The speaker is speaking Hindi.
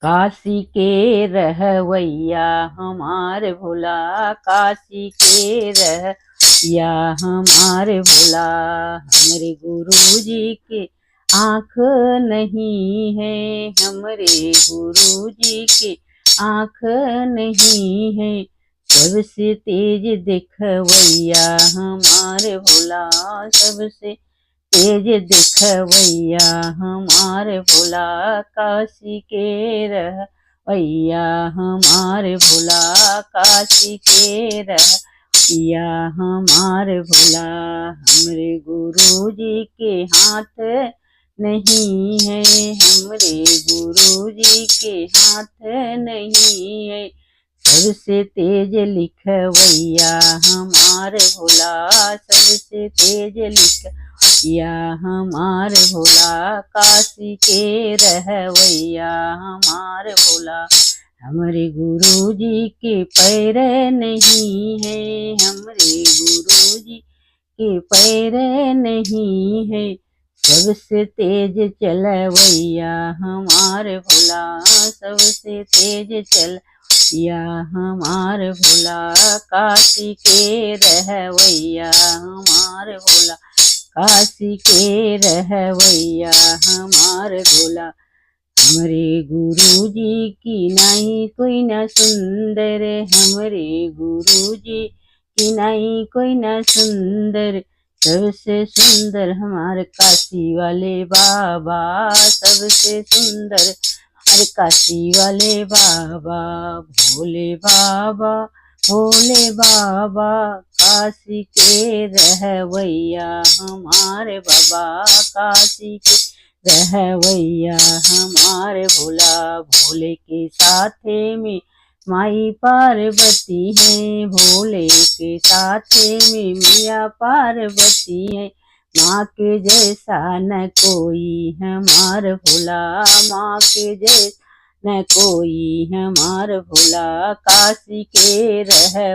काशी के रहवैया हमार भोला, काशी के रहवैया हमार भोला। हमरे गुरु जी के आँख नहीं है, हमरे गुरु जी के आँख नहीं है। सबसे तेज देखवैया हमार भोला, सबसे तेज देखवैया हमार भोला। काशी के रहवैया हमार भोला, काशी के रहवैया हमार भोला। हमरे गुरु जी के हाथ नहीं है, हमरे गुरु जी के हाथ नहीं है। सबसे तेज लिखवैया हमार भोला, सबसे तेज लिखवैया हमार भोला। काशी के रहवैया हमार भोला। हमरे गुरु जी के पैर नहीं है, हमरे गुरु जी के पैर नहीं है। सबसे तेज चलवैया हमार भोला, सबसे तेज चलवैया हमार भोला। काशी के रहवैया हमार भोला, काशी के रहवैया हमार भोला। हमरे गुरु जी की नहीं कोई न सुंदर, हमरे गुरु जी की नहीं कोई न सुंदर। सबसे सुंदर हमारे काशी वाले बाबा, सबसे सुंदर हमारे काशी वाले बाबा। भोले बाबा, भोले बाबा, काशी के रहवैया हमारे बाबा, काशी के रहवैया हमारे भोला। भोले के साथे में माई पार्वती है, भोले के साथे में मिया पार्वती है। माँ के जैसा न कोई हमार भोला, माँ के जैसा न कोई हमार भोला। काशी के रह